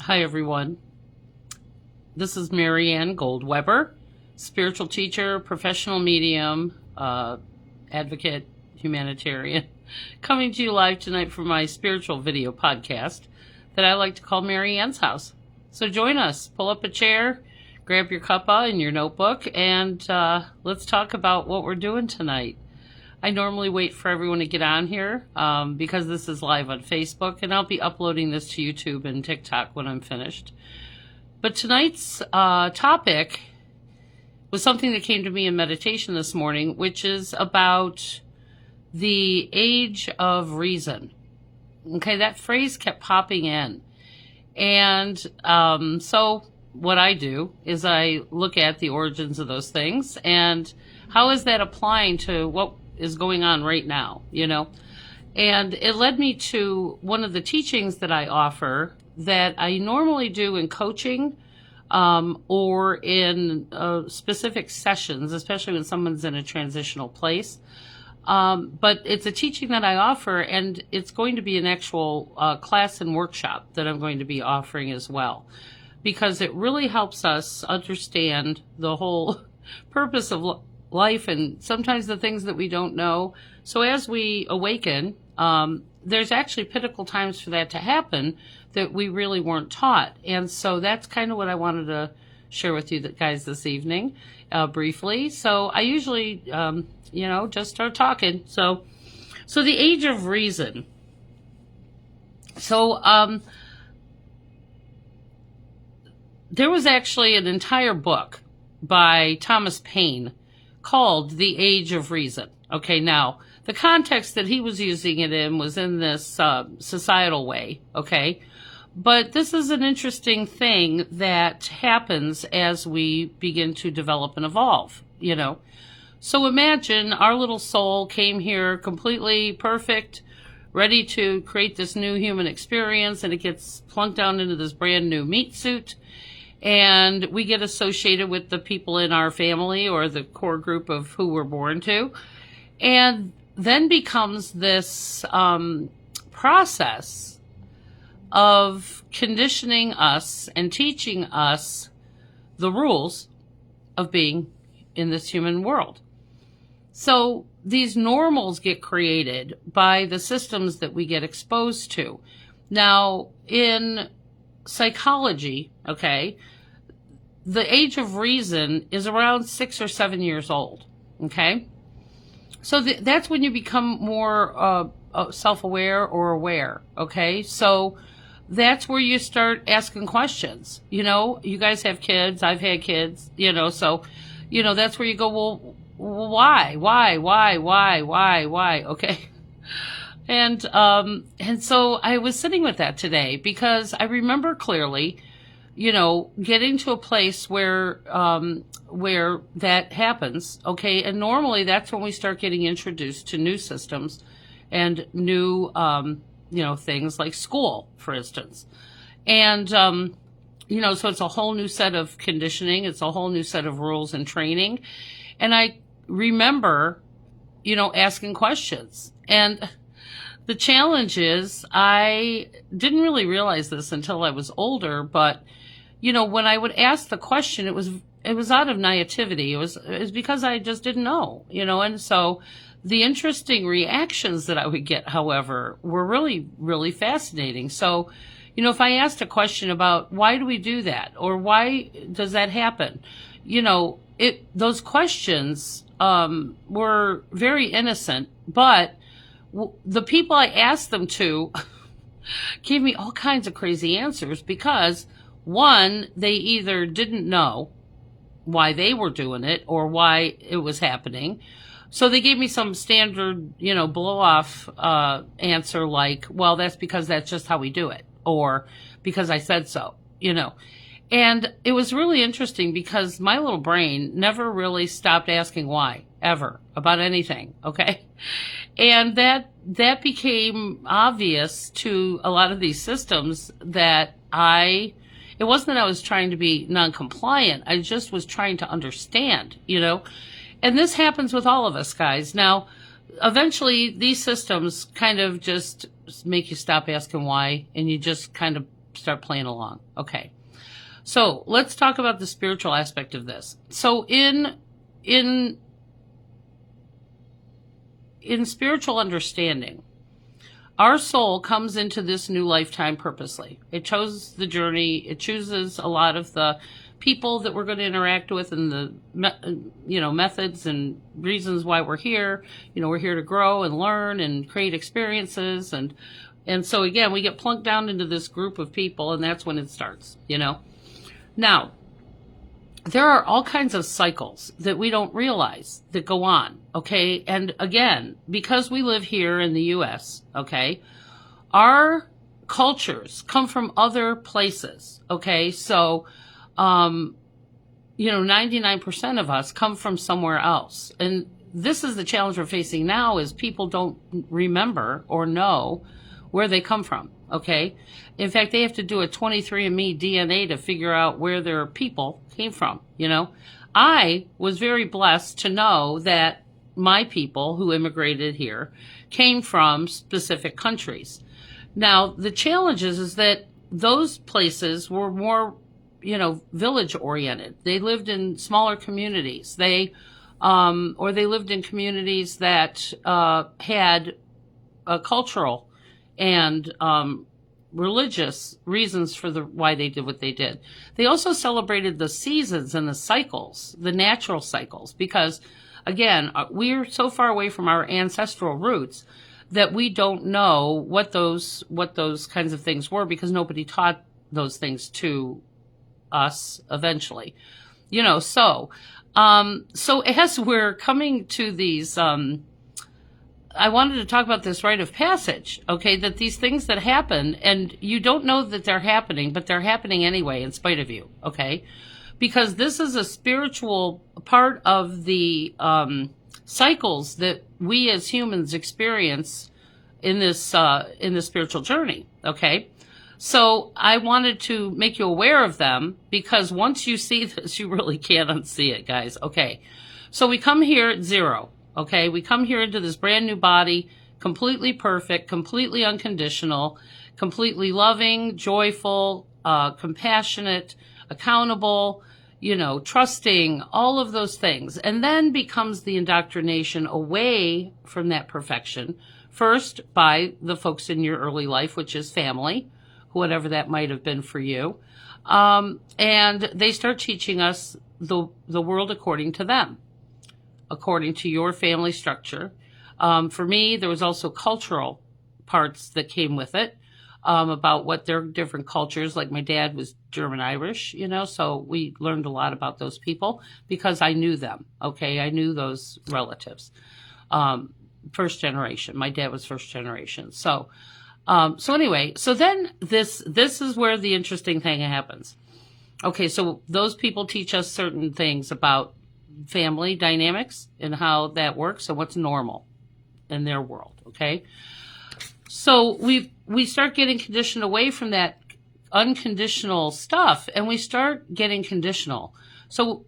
Hi, everyone. This is Marianne Goldweber, spiritual teacher, professional medium, advocate, humanitarian, coming to you live tonight from my spiritual video podcast that I like to call Marianne's House. So join us, pull up a chair, grab your cuppa and your notebook, and let's talk about what we're doing tonight. I normally wait for everyone to get on here because this is live on Facebook, and I'll be uploading this to YouTube and TikTok when I'm finished. But tonight's topic was something that came to me in meditation this morning, which is about the age of reason. Okay, that phrase kept popping in. And so what I do is I look at the origins of those things and how is that applying to what is going on right now, And it led me to one of the teachings that I offer that I normally do in coaching or in specific sessions, especially when someone's in a transitional place. But it's a teaching that I offer, and it's going to be an actual class and workshop that I'm going to be offering as well, because it really helps us understand the whole purpose of life and sometimes the things that we don't know. So as we awaken, there's actually pinnacle times for that to happen that we really weren't taught. And so that's kind of what I wanted to share with you guys this evening, briefly. So I usually, just start talking. So the age of reason. So, there was actually an entire book by Thomas Paine called The Age of Reason. Okay, now, the context that he was using it in was in this societal way, okay? But this is an interesting thing that happens as we begin to develop and evolve, So imagine our little soul came here completely perfect, ready to create this new human experience, and it gets plunked down into this brand new meat suit. And we get associated with the people in our family or the core group of who we're born to. And then becomes this process of conditioning us and teaching us the rules of being in this human world. So these normals get created by the systems that we get exposed to. Now, in psychology, okay, the age of reason is around 6 or 7 years old, okay? So that's when you become more self-aware or aware, okay? So that's where you start asking questions. You guys have kids, I've had kids, so, that's where you go, well, why, okay? And so I was sitting with that today because I remember clearly, getting to a place where that happens, okay? And normally that's when we start getting introduced to new systems and new, things like school, for instance. And, so it's a whole new set of conditioning. It's a whole new set of rules and training. And I remember, asking questions. And the challenge is I didn't really realize this until I was older, but when I would ask the question, it was out of naivety. It was because I just didn't know, and so the interesting reactions that I would get, however, were really, really fascinating. So, if I asked a question about why do we do that or why does that happen, those questions were very innocent, but the people I asked them to gave me all kinds of crazy answers because, one, they either didn't know why they were doing it or why it was happening. So they gave me some standard, blow-off answer like, well, that's because that's just how we do it, or because I said so, And it was really interesting because my little brain never really stopped asking why, ever, about anything, okay? And that became obvious to a lot of these systems that it wasn't that I was trying to be non-compliant, I just was trying to understand, And this happens with all of us, guys. Now, eventually, these systems kind of just make you stop asking why, and you just kind of start playing along. Okay. So let's talk about the spiritual aspect of this. So in spiritual understanding, our soul comes into this new lifetime purposely. It chose the journey. It chooses a lot of the people that we're going to interact with and the, methods and reasons why we're here. We're here to grow and learn and create experiences. And so again, we get plunked down into this group of people, and that's when it starts, Now, there are all kinds of cycles that we don't realize that go on, okay? And again, because we live here in the U.S., okay, our cultures come from other places, okay? So, 99% of us come from somewhere else. And this is the challenge we're facing now, is people don't remember or know where they come from, okay? In fact, they have to do a 23andMe DNA to figure out where their people came from, I was very blessed to know that my people who immigrated here came from specific countries. Now, the challenge is that those places were more, village oriented. They lived in smaller communities. They lived in communities that had a cultural and religious reasons for why they did what they did. They also celebrated the seasons and the cycles, the natural cycles, because again, we're so far away from our ancestral roots that we don't know what those kinds of things were, because nobody taught those things to us eventually. So as we're coming to these I wanted to talk about this rite of passage, okay, that these things that happen, and you don't know that they're happening, but they're happening anyway in spite of you, okay? Because this is a spiritual part of the cycles that we as humans experience in this spiritual journey, okay? So I wanted to make you aware of them, because once you see this, you really can't unsee it, guys, okay? So we come here at zero. Okay, we come here into this brand new body, completely perfect, completely unconditional, completely loving, joyful, compassionate, accountable, trusting, all of those things. And then becomes the indoctrination away from that perfection, first by the folks in your early life, which is family, whatever that might have been for you. And they start teaching us the world according to them, according to your family structure. For me, there was also cultural parts that came with it, about what their different cultures, like my dad was German-Irish, so we learned a lot about those people because I knew them, okay? I knew those relatives. First generation. My dad was first generation. So anyway, so then this is where the interesting thing happens. Okay, so those people teach us certain things about family dynamics and how that works and what's normal in their world, okay? So we start getting conditioned away from that unconditional stuff, and we start getting conditional. So,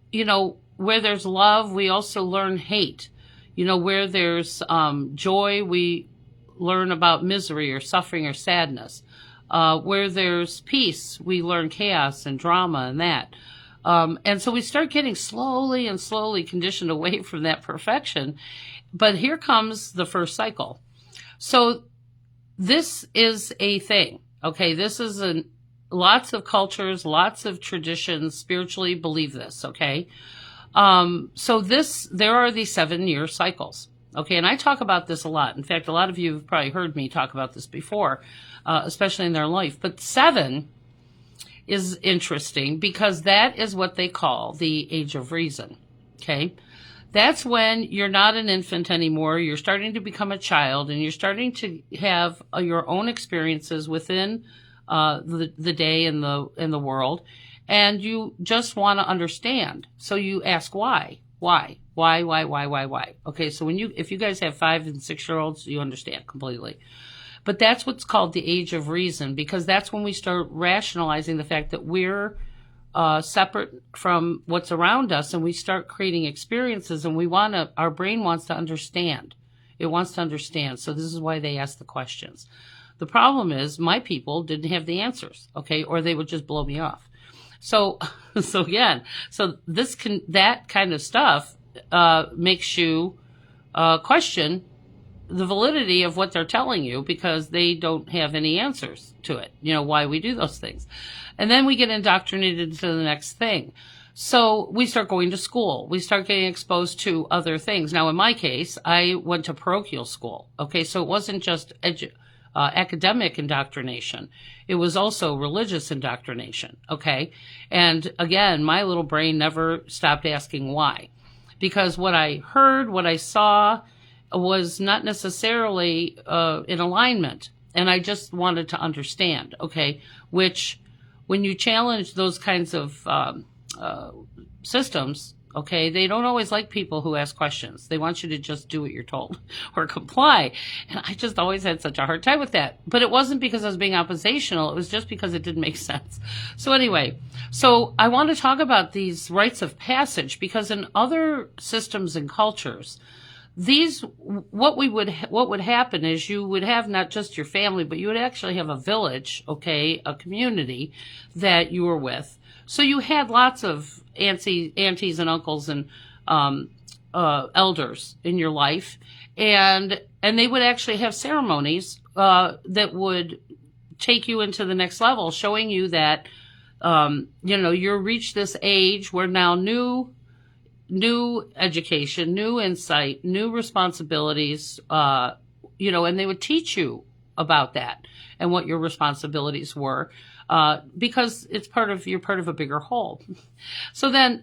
where there's love, we also learn hate. Where there's joy, we learn about misery or suffering or sadness. Where there's peace, we learn chaos and drama and that. And so we start getting slowly conditioned away from that perfection. But here comes the first cycle. So this is a thing, okay? This is lots of cultures, lots of traditions spiritually believe this, okay? So there are these 7-year cycles, okay? And I talk about this a lot. In fact, a lot of you have probably heard me talk about this before, especially in their life. But 7 is interesting because that is what they call the age of reason, okay? That's when you're not an infant anymore. You're starting to become a child, and you're starting to have your own experiences within the day and the world, and you just want to understand. So you ask why. Okay, so if you guys have 5 and 6-year-olds, you understand completely. But that's what's called the age of reason, because that's when we start rationalizing the fact that we're separate from what's around us, and we start creating experiences, and our brain wants to understand. It wants to understand. So this is why they ask the questions. The problem is my people didn't have the answers, okay, or they would just blow me off. So, that kind of stuff makes you question the validity of what they're telling you because they don't have any answers to it, why we do those things. And then we get indoctrinated to the next thing. So we start going to school. We start getting exposed to other things. Now, in my case, I went to parochial school. Okay, so it wasn't just academic indoctrination. It was also religious indoctrination. Okay, and again, my little brain never stopped asking why, because what I heard, what I saw, was not necessarily in alignment, and I just wanted to understand. Okay, which when you challenge those kinds of systems, okay, they don't always like people who ask questions. They want you to just do what you're told or comply. And I just always had such a hard time with that. But it wasn't because I was being oppositional. It was just because it didn't make sense. So anyway, I want to talk about these rites of passage because in other systems and cultures, what would happen is you would have not just your family, but you would actually have a village, okay, a community that you were with. So you had lots of aunties and uncles and elders in your life, and they would actually have ceremonies that would take you into the next level, showing you that you've reached this age where now new education, new insight, new responsibilities, and they would teach you about that and what your responsibilities were. Because you're part of a bigger whole. So guys,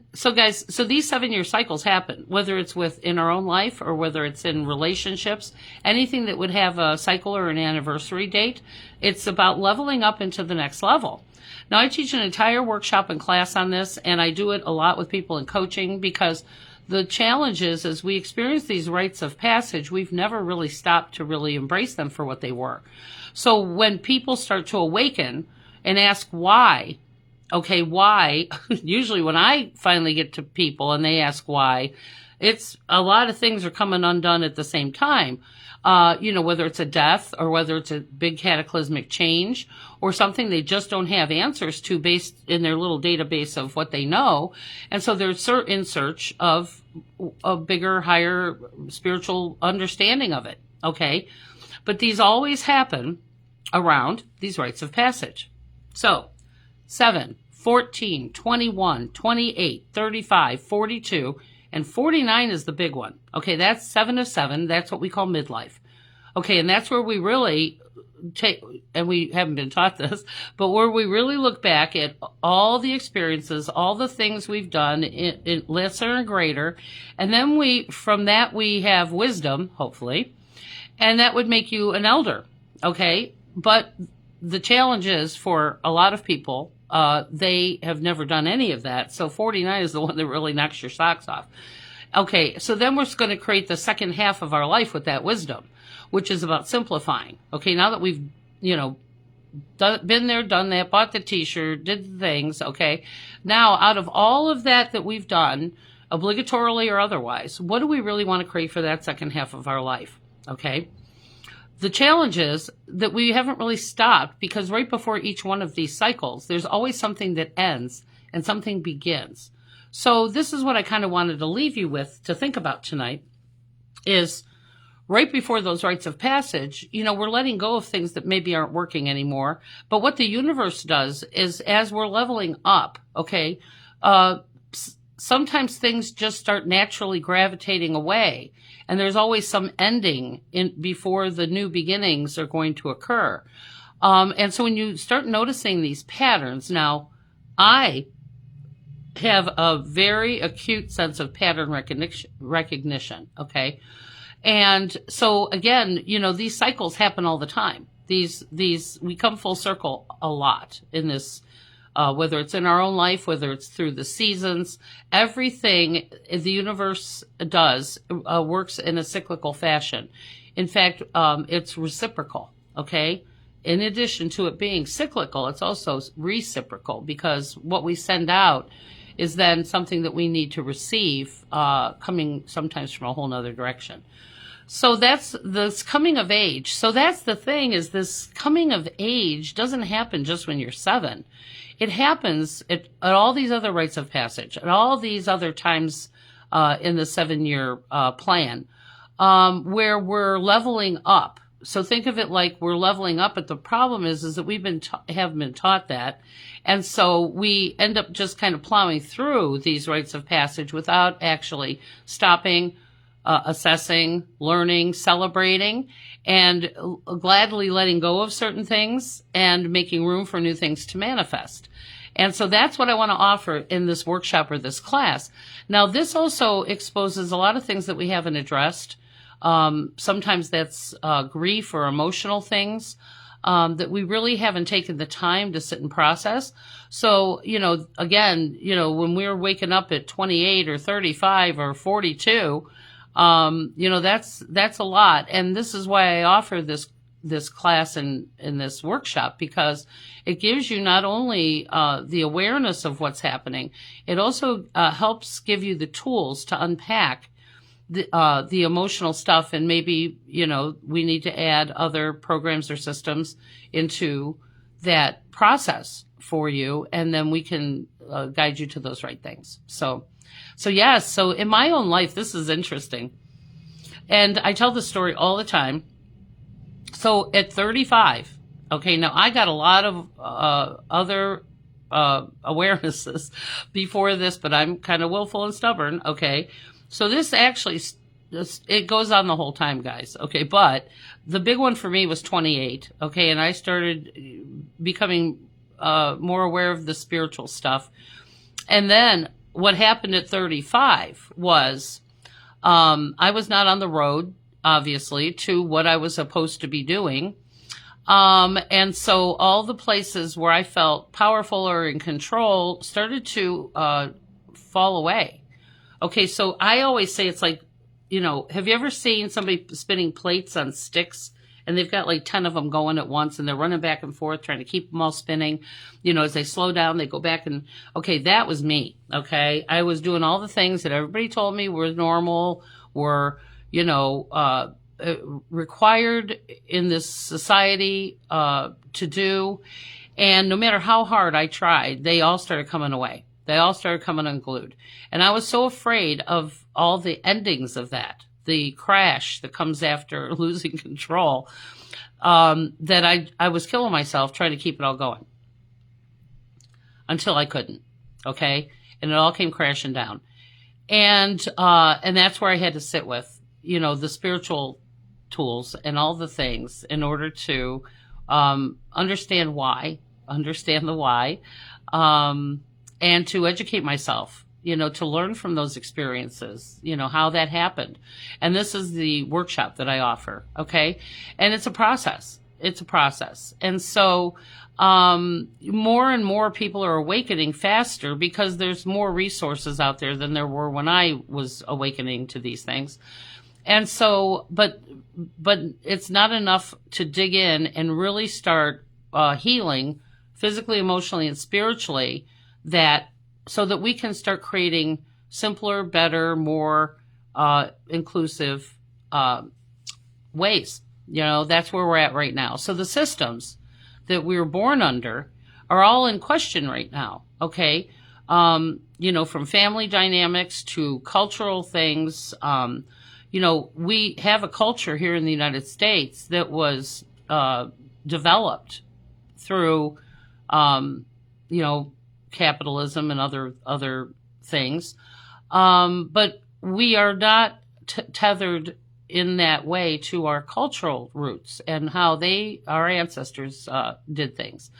these 7-year cycles happen, whether it's in our own life or whether it's in relationships, anything that would have a cycle or an anniversary date, it's about leveling up into the next level. Now, I teach an entire workshop and class on this, and I do it a lot with people in coaching because the challenge is, as we experience these rites of passage, we've never really stopped to really embrace them for what they were. So when people start to awaken and ask why, okay, why? Usually when I finally get to people and they ask why, it's a lot of things are coming undone at the same time. Whether it's a death or whether it's a big cataclysmic change or something they just don't have answers to based in their little database of what they know. And so they're in search of a bigger, higher spiritual understanding of it. Okay. But these always happen around these rites of passage. So 7, 14, 21, 28, 35, 42, and 49 is the big one. Okay, that's 7 of 7. That's what we call midlife. Okay, and that's where we really and we haven't been taught this, but where we really look back at all the experiences, all the things we've done in lesser and greater, and then from that we have wisdom, hopefully, and that would make you an elder. Okay, but the challenge is for a lot of people, they have never done any of that. So 49 is the one that really knocks your socks off. Okay, so then we're going to create the second half of our life with that wisdom, which is about simplifying. Okay, now that we've, been there, done that, bought the t-shirt, did the things, okay, now out of all of that we've done, obligatorily or otherwise, what do we really want to create for that second half of our life? Okay. The challenge is that we haven't really stopped because right before each one of these cycles, there's always something that ends and something begins. So this is what I kind of wanted to leave you with to think about tonight is right before those rites of passage, we're letting go of things that maybe aren't working anymore. But what the universe does is as we're leveling up, okay, sometimes things just start naturally gravitating away. And there's always some ending before the new beginnings are going to occur. And so when you start noticing these patterns, now I have a very acute sense of pattern recognition. Okay. And so again, these cycles happen all the time. We come full circle a lot in this, whether it's in our own life, whether it's through the seasons, everything the universe does works in a cyclical fashion. In fact, it's reciprocal, okay? In addition to it being cyclical, it's also reciprocal because what we send out is then something that we need to receive coming sometimes from a whole nother direction. So that's this coming of age. So that's the thing, is this coming of age doesn't happen just when you're 7. It happens at all these other rites of passage, at all these other times in the 7-year plan, where we're leveling up. So think of it like we're leveling up, but the problem is that have been taught that. And so we end up just kind of plowing through these rites of passage without actually stopping, assessing, learning, celebrating, and gladly letting go of certain things and making room for new things to manifest. And so that's what I want to offer in this workshop or this class. Now, this also exposes a lot of things that we haven't addressed. Sometimes that's grief or emotional things that we really haven't taken the time to sit and process. So, again, when we're waking up at 28 or 35 or 42, that's a lot. And this is why I offer this class in this workshop, because it gives you not only the awareness of what's happening, it also helps give you the tools to unpack the emotional stuff, and maybe, we need to add other programs or systems into that process for you, and then we can guide you to those right things. So yes, so in my own life, this is interesting. And I tell this story all the time. So at 35, okay, now I got a lot of other awarenesses before this, but I'm kind of willful and stubborn, okay? So this actually, it goes on the whole time, guys, okay? But the big one for me was 28, okay? And I started becoming more aware of the spiritual stuff. And then what happened at 35 was I was not on the road, obviously, to what I was supposed to be doing. And so all the places where I felt powerful or in control started to fall away. Okay, so I always say it's like, have you ever seen somebody spinning plates on sticks, and they've got like 10 of them going at once, and they're running back and forth trying to keep them all spinning? As they slow down, they go back, and okay, that was me. Okay, I was doing all the things that everybody told me were normal, were required in this society to do, and no matter how hard I tried, they all started coming away. They all started coming unglued. And I was so afraid of all the endings of that, the crash that comes after losing control, that I was killing myself trying to keep it all going until I couldn't. Okay. And it all came crashing down. And that's where I had to sit with, the spiritual tools and all the things in order to, understand the why, and to educate myself, to learn from those experiences, how that happened. And this is the workshop that I offer. Okay. And it's a process. And so, more and more people are awakening faster because there's more resources out there than there were when I was awakening to these things. And so, but it's not enough to dig in and really start healing physically, emotionally, and spiritually, so that we can start creating simpler, better, more inclusive ways. That's where we're at right now. So the systems that we were born under are all in question right now. Okay. From family dynamics to cultural things. We have a culture here in the United States that was developed through, capitalism and other things. But we are not tethered in that way to our cultural roots and how our ancestors did things.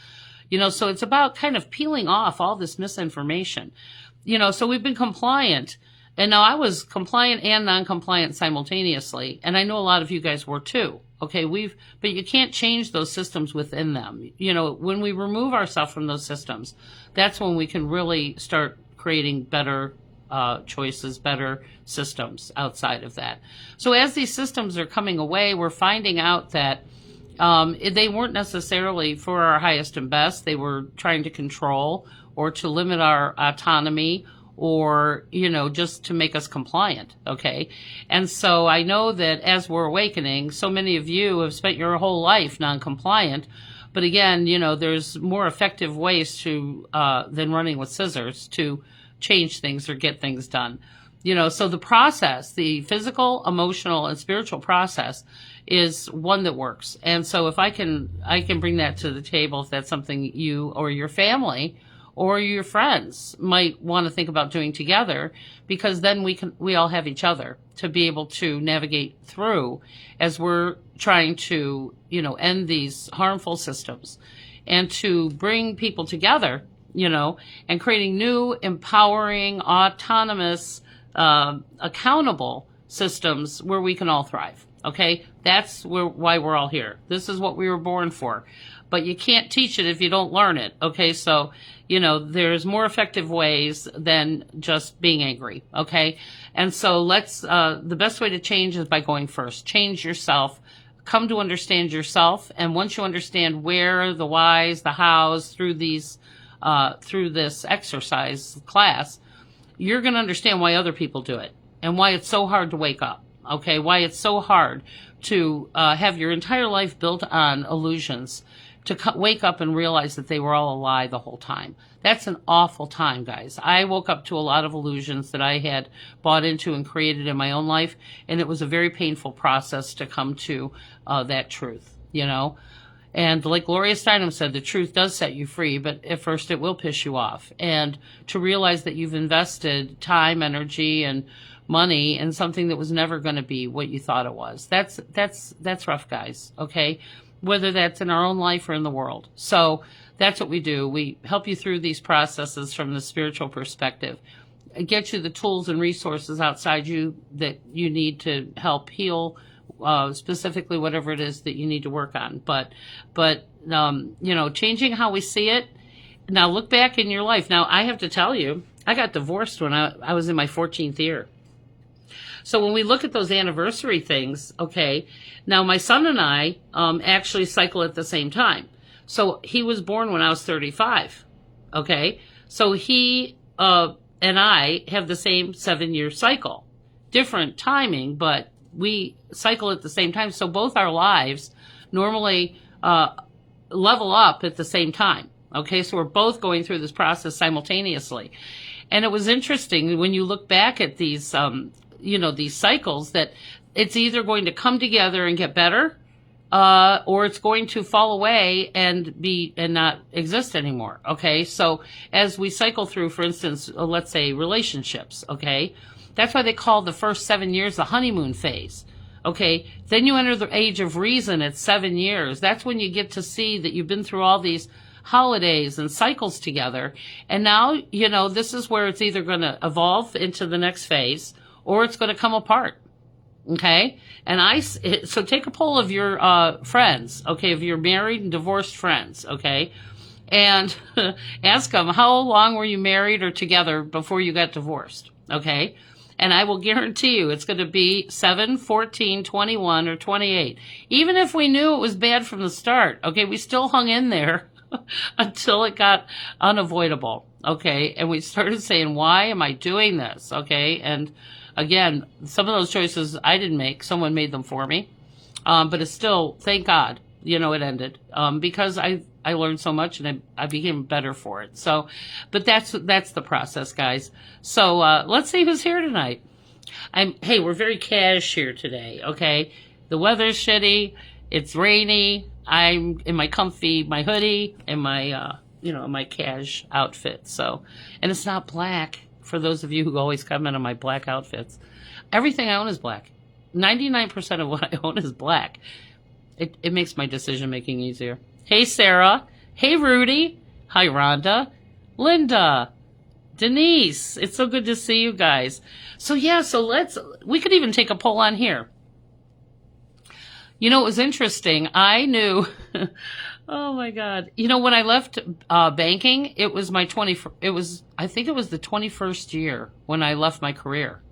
So it's about kind of peeling off all this misinformation. So we've been compliant, and now I was compliant and non-compliant simultaneously, and I know a lot of you guys were too. Okay, but you can't change those systems within them. When we remove ourselves from those systems, that's when we can really start creating better choices, better systems outside of that. So as these systems are coming away, we're finding out that they weren't necessarily for our highest and best. They were trying to control or to limit our autonomy or, just to make us compliant. Okay. And so I know that as we're awakening, so many of you have spent your whole life non-compliant. But again, there's more effective ways than running with scissors to change things or get things done. So the process, the physical, emotional, and spiritual process is one that works. And so if I can bring that to the table, if that's something you or your family or your friends might want to think about doing together, because then we all have each other to be able to navigate through as we're trying to, end these harmful systems and to bring people together, and creating new, empowering, autonomous, accountable systems where we can all thrive. Okay. That's why we're all here. This is what we were born for, but you can't teach it if you don't learn it. Okay. So, there's more effective ways than just being angry. Okay. And so the best way to change is by going first. Change yourself, come to understand yourself. And once you understand where, the whys, the hows through this exercise class, you're going to understand why other people do it and why it's so hard to wake up. Okay. Why it's so hard to have your entire life built on illusions, to wake up and realize that they were all a lie the whole time. That's an awful time, guys. I woke up to a lot of illusions that I had bought into and created in my own life, and it was a very painful process to come to that truth, And like Gloria Steinem said, the truth does set you free, but at first it will piss you off. And to realize that you've invested time, energy, and money in something that was never going to be what you thought it was. That's rough, guys. Okay. Whether that's in our own life or in the world. So that's what we do. We help you through these processes from the spiritual perspective, get you the tools and resources outside you that you need to help heal, specifically whatever it is that you need to work on. But changing how we see it. Now look back in your life. Now I have to tell you, I got divorced when I was in my 14th year. So when we look at those anniversary things, okay, now my son and I actually cycle at the same time. So he was born when I was 35, okay? So he and I have the same 7-year cycle. Different timing, but we cycle at the same time. So both our lives normally level up at the same time, okay? So we're both going through this process simultaneously. And it was interesting when you look back at these these cycles, that it's either going to come together and get better, or it's going to fall away and not exist anymore. Okay. So as we cycle through, for instance, let's say relationships. Okay. That's why they call the first 7 years the honeymoon phase. Okay. Then you enter the age of reason at 7 years. That's when you get to see that you've been through all these holidays and cycles together. And now, this is where it's either going to evolve into the next phase, or it's going to come apart. Okay. And so take a poll of your, friends. Okay. Of your married and divorced friends. Okay. And ask them, how long were you married or together before you got divorced? Okay. And I will guarantee you it's going to be 7, 14, 21, or 28. Even if we knew it was bad from the start. Okay. We still hung in there until it got unavoidable. Okay. And we started saying, why am I doing this? Okay. And again, some of those choices I didn't make. Someone made them for me. But it's still, thank God, it ended. Because I learned so much and I became better for it. So, but that's the process, guys. So, let's see who's here tonight. Hey, we're very cash here today. Okay. The weather's shitty. It's rainy. I'm in my hoodie and my, my cash outfit. So, and it's not black. For those of you who always comment on my black outfits, everything I own is black. 99% of what I own is black. It makes my decision making easier. Hey, Sarah. Hey, Rudy. Hi, Rhonda. Linda. Denise. It's so good to see you guys. So yeah, we could even take a poll on here. It was interesting. I knew, oh my God. When I left banking, it was I think it was the 21st year when I left my career.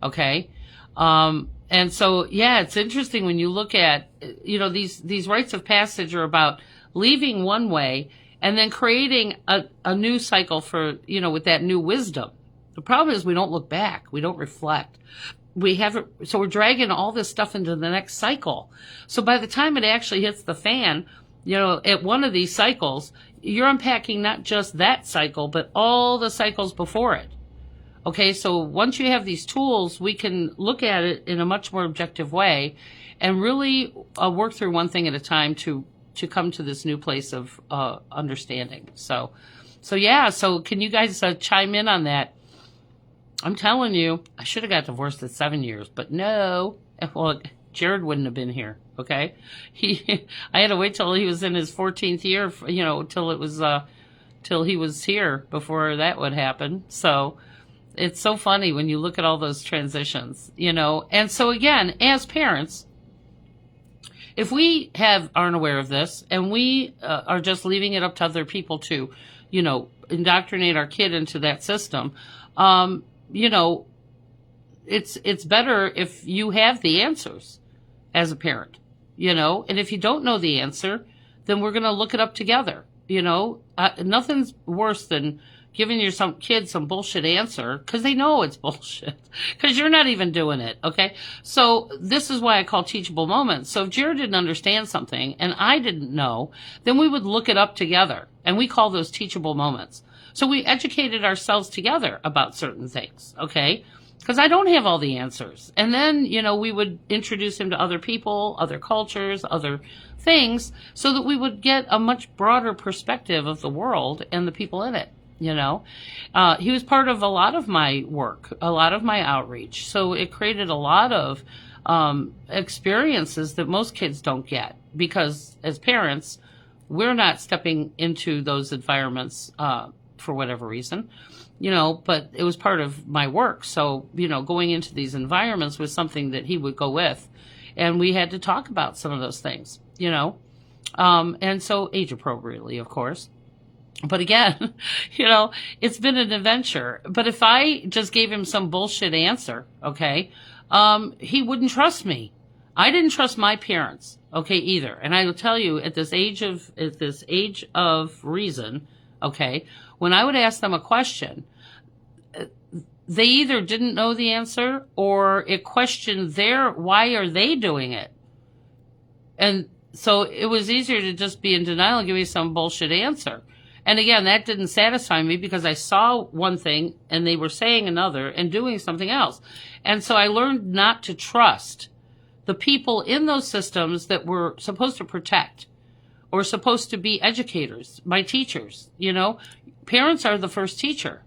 Okay. And so, yeah, it's interesting when you look at, these rites of passage are about leaving one way and then creating a new cycle for, with that new wisdom. The problem is we don't look back. We don't reflect. We haven't, so we're dragging all this stuff into the next cycle. So by the time it actually hits the fan, at one of these cycles, you're unpacking not just that cycle, but all the cycles before it. Okay, so once you have these tools, we can look at it in a much more objective way and really work through one thing at a time to come to this new place of understanding. So can you guys chime in on that? I'm telling you, I should have got divorced at 7 years, but no. Well, Jared wouldn't have been here, okay? I had to wait till he was in his 14th year, till he was here before that would happen. So it's so funny when you look at all those transitions, And so again, as parents, if we aren't aware of this and we are just leaving it up to other people to, indoctrinate our kid into that system, it's better if you have the answers as a parent, and if you don't know the answer, then we're going to look it up together. Nothing's worse than giving your kid some bullshit answer because they know it's bullshit because you're not even doing it. Okay. So this is why I call teachable moments. So if Jared didn't understand something and I didn't know, then we would look it up together, and we call those teachable moments. So we educated ourselves together about certain things. Okay. Because I don't have all the answers. And then, we would introduce him to other people, other cultures, other things, so that we would get a much broader perspective of the world and the people in it. He was part of a lot of my work, a lot of my outreach. So it created a lot of experiences that most kids don't get because as parents, we're not stepping into those environments for whatever reason, but it was part of my work. So, going into these environments was something that he would go with, and we had to talk about some of those things, and so age appropriately, of course. But again, it's been an adventure. But if I just gave him some bullshit answer, okay, he wouldn't trust me. I didn't trust my parents, okay, either. And I will tell you, at this age of reason, okay, when I would ask them a question, they either didn't know the answer or it questioned why are they doing it? And so it was easier to just be in denial and give me some bullshit answer. And again, that didn't satisfy me because I saw one thing and they were saying another and doing something else. And so I learned not to trust the people in those systems that were supposed to protect or supposed to be educators, my teachers. Parents are the first teacher,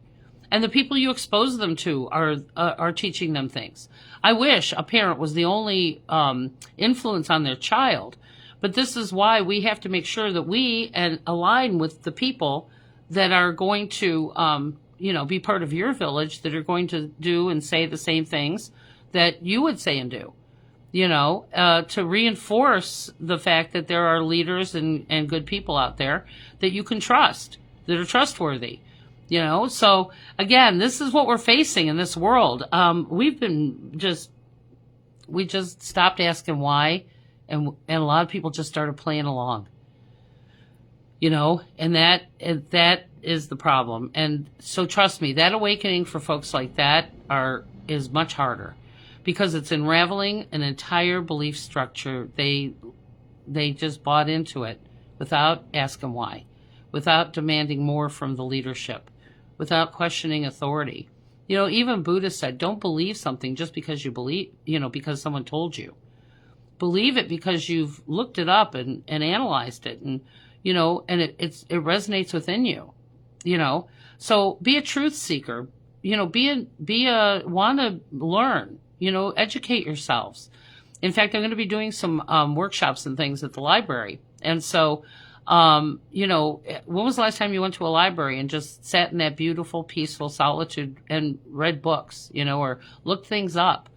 and the people you expose them to are teaching them things. I wish a parent was the only influence on their child. But this is why we have to make sure that we align with the people that are going to, be part of your village, that are going to do and say the same things that you would say and do, to reinforce the fact that there are leaders and good people out there that you can trust, that are trustworthy, So again, this is what we're facing in this world. We just stopped asking why. And a lot of people just started playing along, and that is the problem. And so trust me, that awakening for folks like that is much harder because it's unraveling an entire belief structure. They just bought into it without asking why, without demanding more from the leadership, without questioning authority. Even Buddha said, don't believe something just because you believe, because someone told you. Believe it because you've looked it up and analyzed it and, and it resonates within you, So be a truth seeker, want to learn, educate yourselves. In fact, I'm going to be doing some workshops and things at the library. And so, when was the last time you went to a library and just sat in that beautiful, peaceful solitude and read books, or looked things up,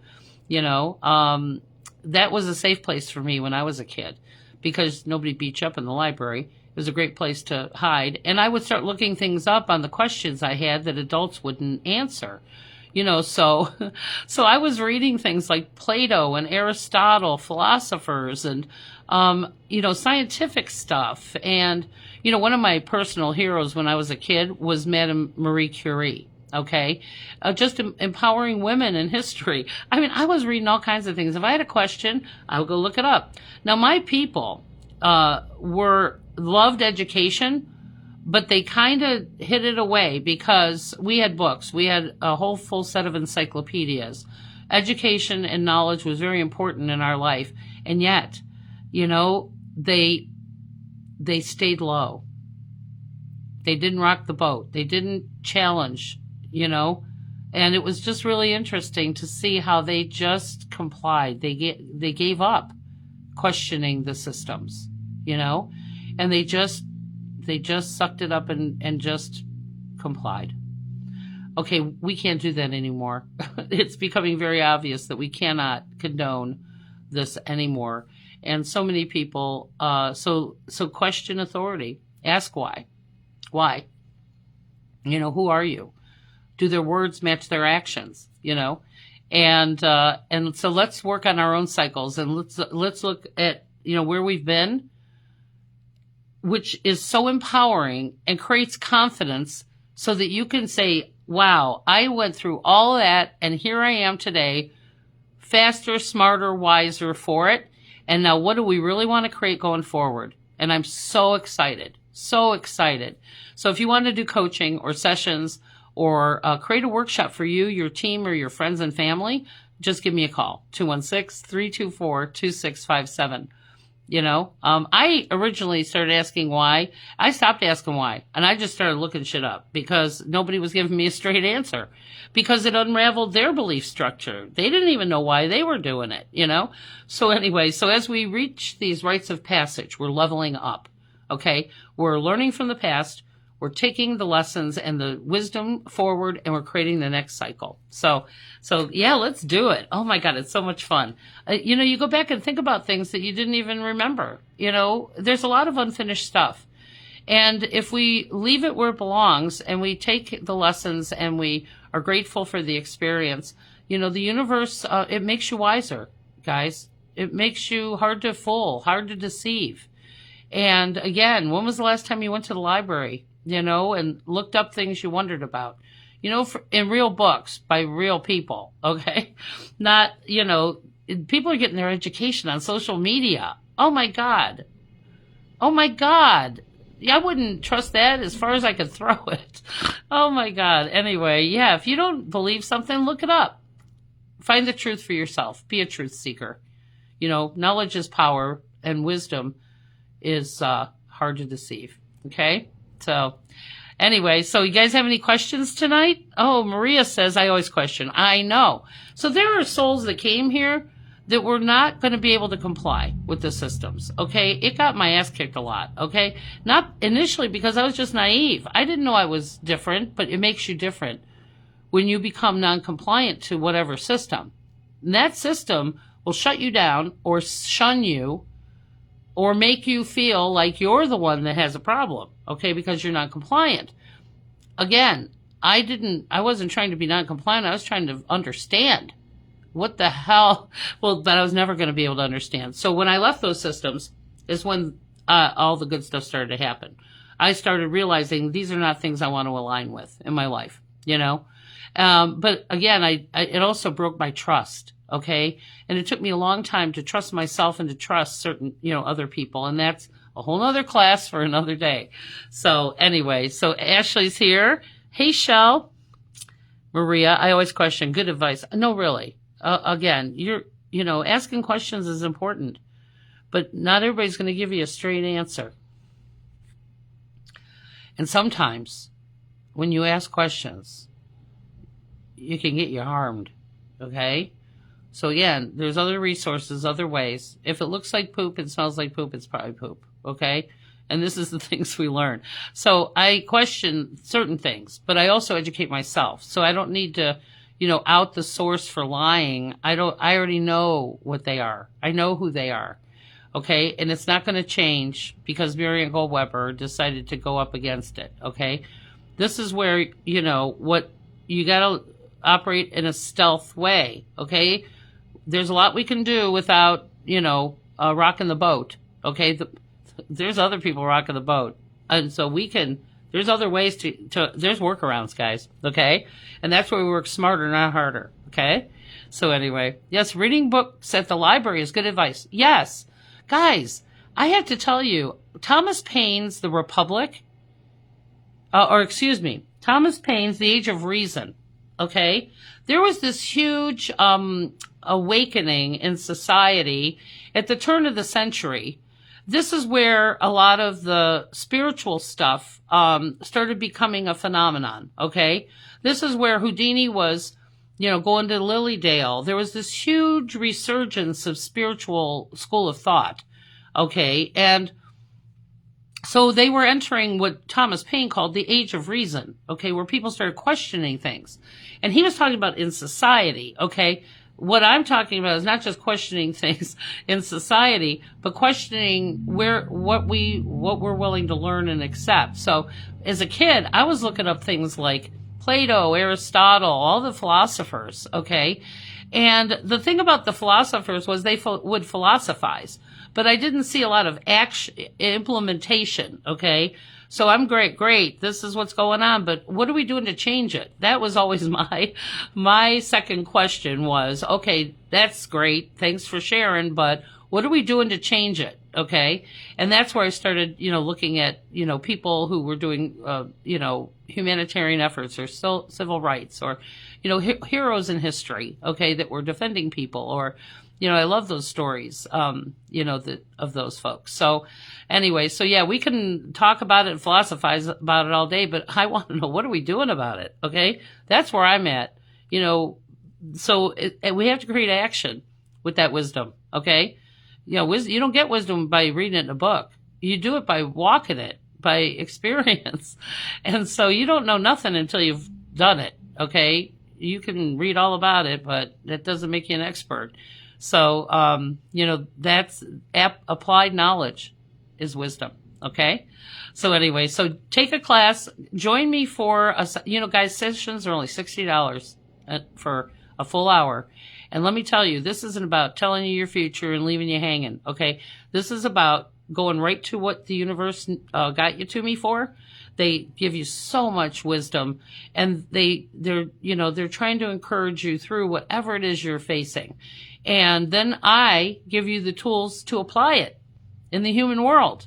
that was a safe place for me when I was a kid because nobody beat you up in the library. It was a great place to hide. And I would start looking things up on the questions I had that adults wouldn't answer. So I was reading things like Plato and Aristotle, philosophers, and, scientific stuff. And, one of my personal heroes when I was a kid was Madame Marie Curie. Okay. Just empowering women in history. I mean, I was reading all kinds of things. If I had a question, I would go look it up. Now, my people, loved education, but they kind of hid it away because we had books. We had a whole full set of encyclopedias. Education and knowledge was very important in our life. And yet, they stayed low. They didn't rock the boat. They didn't challenge, and it was just really interesting to see how they just complied. They gave up questioning the systems, and they just sucked it up and just complied. Okay, we can't do that anymore. It's becoming very obvious that we cannot condone this anymore. And so many people, so question authority. Ask why. Why? Who are you? Do their words match their actions? And so let's work on our own cycles, and let's look at, where we've been, which is so empowering and creates confidence so that you can say, wow, I went through all of that and here I am today, faster, smarter, wiser for it. And now what do we really want to create going forward? And I'm so excited. So excited. So if you want to do coaching or sessions or create a workshop for you, your team, or your friends and family, just give me a call, 216-324-2657. I originally started asking why. I stopped asking why, and I just started looking shit up because nobody was giving me a straight answer, because it unraveled their belief structure. They didn't even know why they were doing it, So anyway, as we reach these rites of passage, we're leveling up. Okay, we're learning from the past, we're taking the lessons and the wisdom forward, and we're creating the next cycle. So yeah, let's do it. Oh my God, it's so much fun. You go back and think about things that you didn't even remember. There's a lot of unfinished stuff. And if we leave it where it belongs and we take the lessons and we are grateful for the experience, the universe, it makes you wiser, guys. It makes you hard to fool, hard to deceive. And again, when was the last time you went to the library, and looked up things you wondered about, in real books by real people, okay? Not, people are getting their education on social media. Oh my God. Oh my God. I wouldn't trust that as far as I could throw it. Oh my God. Anyway, yeah, if you don't believe something, look it up. Find the truth for yourself. Be a truth seeker. Knowledge is power, and wisdom is hard to deceive. Okay? So anyway, so you guys have any questions tonight? Oh, Maria says, I always question. I know. So there are souls that came here that were not going to be able to comply with the systems. Okay? It got my ass kicked a lot. Okay? Not initially because I was just naive. I didn't know I was different, but it makes you different when you become non-compliant to whatever system. And that system will shut you down or shun you, or make you feel like you're the one that has a problem, okay, because you're not compliant. Again, I wasn't trying to be non-compliant. I was trying to understand what the hell, but I was never going to be able to understand. So when I left those systems is when all the good stuff started to happen. I started realizing these are not things I want to align with in my life, But again, it also broke my trust. Okay. And it took me a long time to trust myself and to trust certain, other people. And that's a whole nother class for another day. So anyway, so Ashley's here. Hey, Shell. Maria, I always question. Good advice. No, really. Again, asking questions is important, but not everybody's going to give you a straight answer. And sometimes when you ask questions, you can get you harmed. Okay. So again, there's other resources, other ways. If it looks like poop and smells like poop, it's probably poop. Okay? And this is the things we learn. So I question certain things, but I also educate myself. So I don't need to, out the source for lying. I already know what they are. I know who they are. Okay? And it's not going to change because Marianne Goldweber decided to go up against it. Okay? This is where, what you got to operate in a stealth way. Okay? There's a lot we can do without, rocking the boat. Okay. There's other people rocking the boat. And so we can There's other ways there's workarounds, guys. Okay. And that's where we work smarter, not harder. Okay. So anyway, yes, reading books at the library is good advice. Yes. Guys, I have to tell you, Thomas Paine's The Republic, Thomas Paine's The Age of Reason. Okay. There was this huge, awakening in society at the turn of the century. This is where a lot of the spiritual stuff started becoming a phenomenon, okay? This is where Houdini was, going to Lilydale. There was this huge resurgence of spiritual school of thought, okay? And so they were entering what Thomas Paine called the Age of Reason, okay, where people started questioning things. And he was talking about in society, okay? What I'm talking about is not just questioning things in society, but questioning what we're willing to learn and accept. So as a kid, I was looking up things like Plato, Aristotle, all the philosophers, okay? And the thing about the philosophers was they would philosophize, but I didn't see a lot of implementation, okay? So I'm great. This is what's going on, but what are we doing to change it? That was always my second question was, okay, that's great. Thanks for sharing, but what are we doing to change it? Okay. And that's where I started, looking at, people who were doing, humanitarian efforts or civil rights or, heroes in history, okay, that were defending people or, I love those stories, of those folks. So anyway, so we can talk about it and philosophize about it all day, but I want to know, what are we doing about it? Okay. That's where I'm at, so we have to create action with that wisdom. Okay. You don't get wisdom by reading it in a book. You do it by walking it, by experience. And so you don't know nothing until you've done it. Okay. You can read all about it, but that doesn't make you an expert. So, that's applied knowledge is wisdom. Okay. So anyway, so take a class, join me for guys, sessions are only $60 for a full hour. And let me tell you, this isn't about telling you your future and leaving you hanging. Okay. This is about going right to what the universe got you to me for. They give you so much wisdom, and they're trying to encourage you through whatever it is you're facing. And then I give you the tools to apply it in the human world.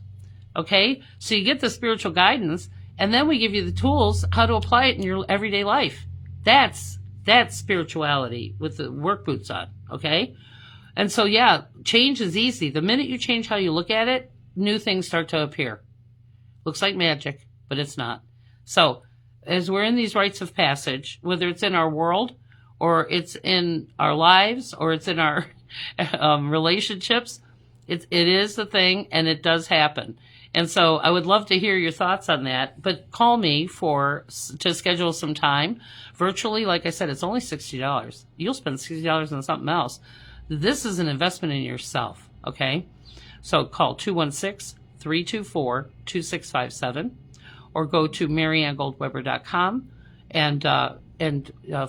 Okay. So you get the spiritual guidance, and then we give you the tools how to apply it in your everyday life. That's spirituality with the work boots on. Okay. And so, change is easy. The minute you change how you look at it, new things start to appear. Looks like magic, but it's not. So as we're in these rites of passage, whether it's in our world or it's in our lives or it's in our relationships, it is the thing, and it does happen. And so I would love to hear your thoughts on that, but call me to schedule some time virtually. Like I said, it's only $60. You'll spend $60 on something else. This is an investment in yourself. Okay. So call 216-324-2657 or go to mariannegoldweber.com and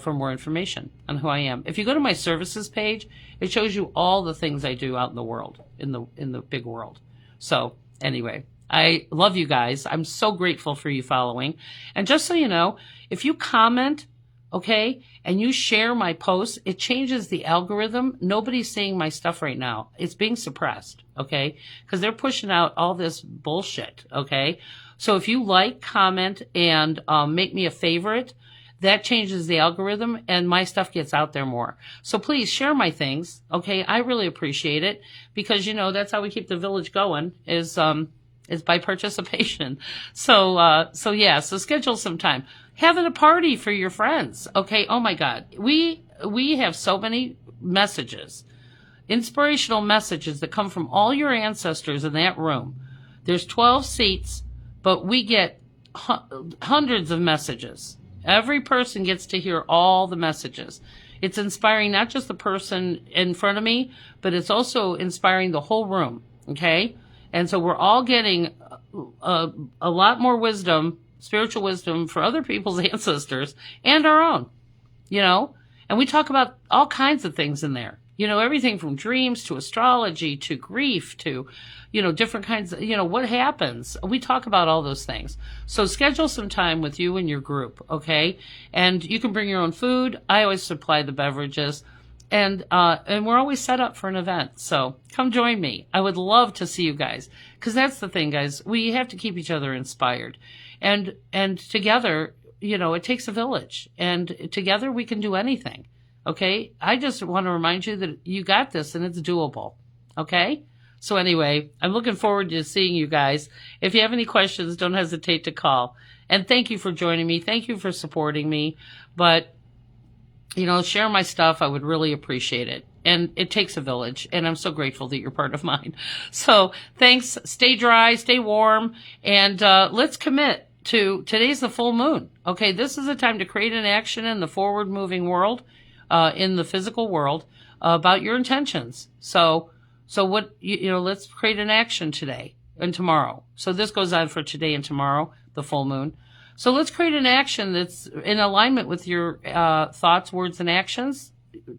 for more information on who I am. If you go to my services page, it shows you all the things I do out in the world, in the big world. So anyway, I love you guys. I'm so grateful for you following. And just so you know, if you comment, okay, and you share my posts, it changes the algorithm. Nobody's seeing my stuff right now. It's being suppressed, okay, because they're pushing out all this bullshit, okay? So if you like, comment, and make me a favorite, that changes the algorithm and my stuff gets out there more. So please share my things, okay? I really appreciate it because, that's how we keep the village going is by participation. So schedule some time. Having a party for your friends. Okay. Oh my God. We have so many messages, inspirational messages that come from all your ancestors in that room. There's 12 seats, but we get hundreds of messages. Every person gets to hear all the messages. It's inspiring not just the person in front of me, but it's also inspiring the whole room. Okay. And so we're all getting a lot more wisdom, spiritual wisdom for other people's ancestors and our own, and we talk about all kinds of things in there. everything from dreams to astrology to grief to, different kinds of, what happens. We talk about all those things. So schedule some time with you and your group, okay? And you can bring your own food. I always supply the beverages. And we're always set up for an event. So come join me. I would love to see you guys. Because that's the thing, guys. We have to keep each other inspired. And together, it takes a village. And together we can do anything. Okay? I just want to remind you that you got this and it's doable. Okay? So anyway, I'm looking forward to seeing you guys. If you have any questions, don't hesitate to call. And thank you for joining me. Thank you for supporting me. But share my stuff. I would really appreciate it. And it takes a village. And I'm so grateful that you're part of mine. So thanks. Stay dry, stay warm. And let's commit to today's the full moon. Okay, this is a time to create an action in the forward moving world, in the physical world, about your intentions. So what, let's create an action today and tomorrow. So this goes on for today and tomorrow, the full moon. So let's create an action that's in alignment with your thoughts, words, and actions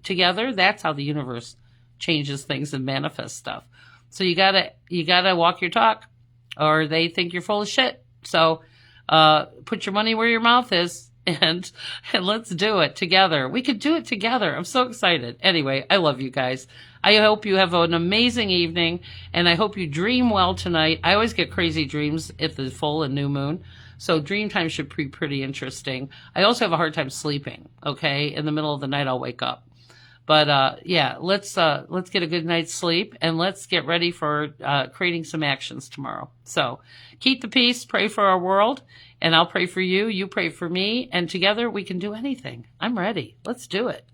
together. That's how the universe changes things and manifests stuff. So you gotta walk your talk, or they think you're full of shit. So put your money where your mouth is, and let's do it together. We could do it together. I'm so excited. Anyway, I love you guys. I hope you have an amazing evening, and I hope you dream well tonight. I always get crazy dreams at the full and new moon. So dream time should be pretty interesting. I also have a hard time sleeping. Okay. In the middle of the night, I'll wake up. But, yeah, let's get a good night's sleep, and let's get ready for, creating some actions tomorrow. So keep the peace, pray for our world, and I'll pray for you. You pray for me, and together we can do anything. I'm ready. Let's do it.